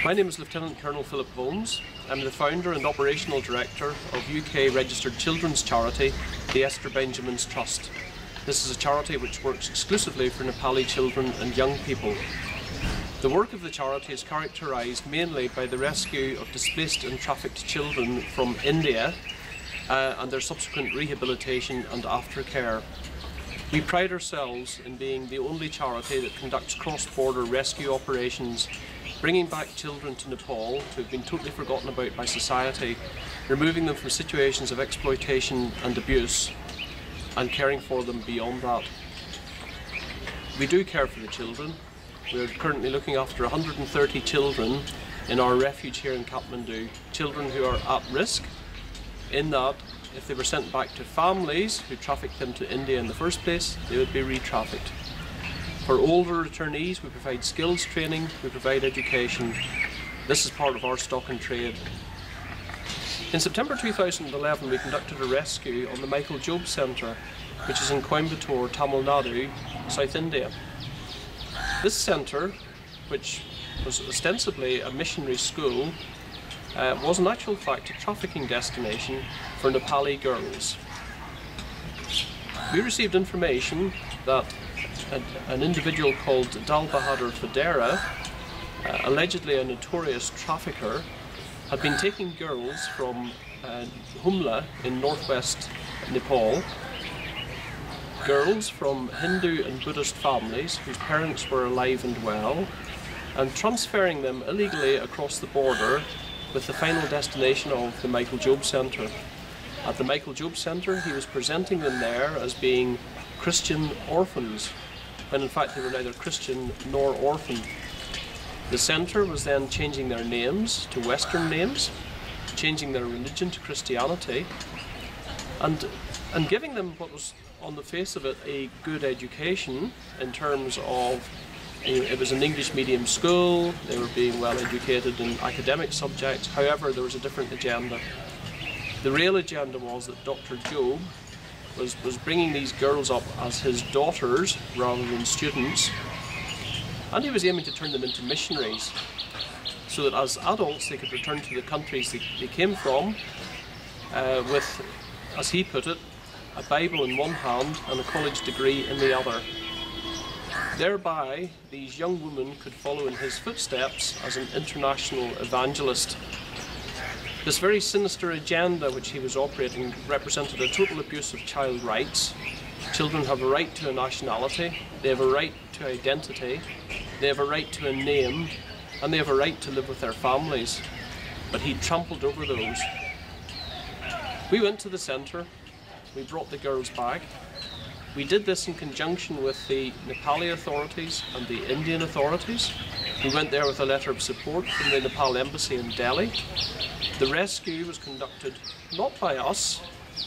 My name is Lieutenant Colonel Philip Holmes. I'm the founder and operational director of UK registered children's charity, the Esther Benjamins Trust. This is a charity which works exclusively for Nepali children and young people. The work of the charity is characterised mainly by the rescue of displaced and trafficked children from India and their subsequent rehabilitation and aftercare. We pride ourselves in being the only charity that conducts cross-border rescue operations, bringing back children to Nepal who have been totally forgotten about by society, removing them from situations of exploitation and abuse, and caring for them beyond that. We do care for the children. We're currently looking after 130 children in our refuge here in Kathmandu, children who are at risk in that if they were sent back to families who trafficked them to India in the first place, they would be re-trafficked. For older returnees, we provide skills training, we provide education. This is part of our stock and trade. In September 2011, we conducted a rescue on the Michael Job Centre, which is in Coimbatore, Tamil Nadu, South India. This centre, which was ostensibly a missionary school, was in actual fact a trafficking destination for Nepali girls. We received information that an individual called Phadera, allegedly a notorious trafficker, had been taking girls from Humla in northwest Nepal, girls from Hindu and Buddhist families whose parents were alive and well, and transferring them illegally across the border with the final destination of the Michael Job Centre. At the Michael Job Centre, he was presenting them there as being Christian orphans, when in fact they were neither Christian nor orphan. The centre was then changing their names to Western names, changing their religion to Christianity, and giving them what was on the face of it a good education in terms of, it was an English medium school, they were being well educated in academic subjects. However, there was a different agenda. The real agenda was that Dr. Job was bringing these girls up as his daughters rather than students, and he was aiming to turn them into missionaries so that as adults they could return to the countries they came from with, as he put it, a Bible in one hand and a college degree in the other. Thereby, these young women could follow in his footsteps as an international evangelist. This very sinister agenda which he was operating represented a total abuse of child rights. Children have a right to a nationality, they have a right to identity, they have a right to a name, and they have a right to live with their families. But he trampled over those. We went to the centre, we brought the girls back. We did this in conjunction with the Nepali authorities and the Indian authorities. We went there with a letter of support from the Nepal embassy in Delhi. The rescue was conducted not by us,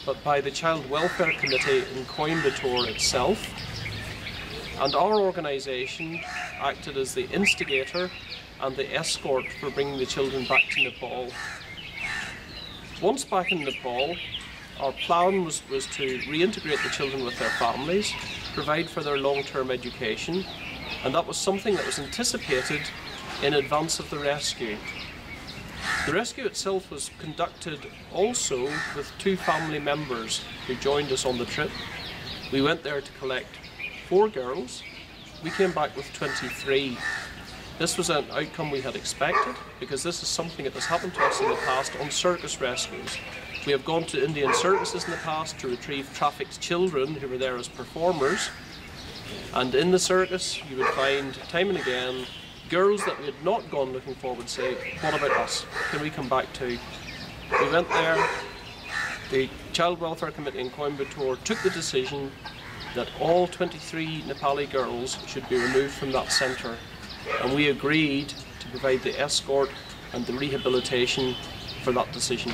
but by the Child Welfare Committee in Coimbatore itself. And our organisation acted as the instigator and the escort for bringing the children back to Nepal. Once back in Nepal, our plan was to reintegrate the children with their families, provide for their long-term education, and that was something that was anticipated in advance of the rescue. The rescue itself was conducted also with 2 family members who joined us on the trip. We went there to collect 4 girls. We came back with 23. This was an outcome we had expected because this is something that has happened to us in the past on circus rescues. We have gone to Indian circuses in the past to retrieve trafficked children who were there as performers, and in the circus you would find time and again girls that we had not gone looking for would say, "What about us? Can we come back too?" We went there. The Child Welfare Committee in Coimbatore took the decision that all 23 Nepali girls should be removed from that centre, and we agreed to provide the escort and the rehabilitation for that decision.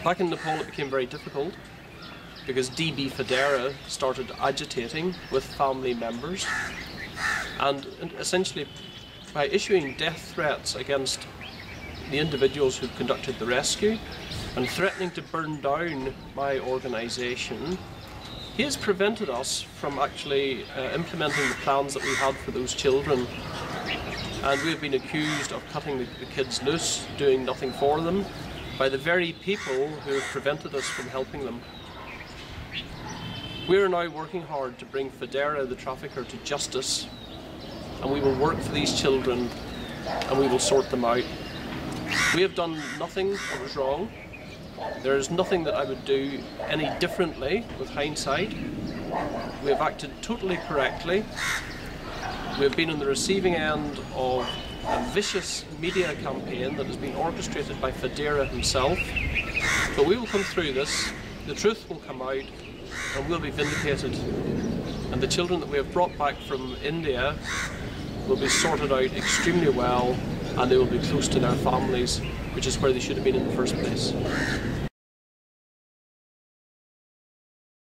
Back in Nepal it became very difficult because DB Phadera started agitating with family members and essentially by issuing death threats against the individuals who conducted the rescue and threatening to burn down my organisation, He has prevented us from actually implementing the plans that we had for those children. And we have been accused of cutting the kids loose, doing nothing for them, by the very people who have prevented us from helping them. We are now working hard to bring Phadera, the trafficker, to justice, and we will work for these children and we will sort them out. We have done nothing that was wrong. There is nothing that I would do any differently with hindsight. We have acted totally correctly. We have been on the receiving end of a vicious media campaign that has been orchestrated by Phadera himself. But we will come through this, the truth will come out, and we'll be vindicated. And the children that we have brought back from India will be sorted out extremely well, and they will be close to their families, which is where they should have been in the first place.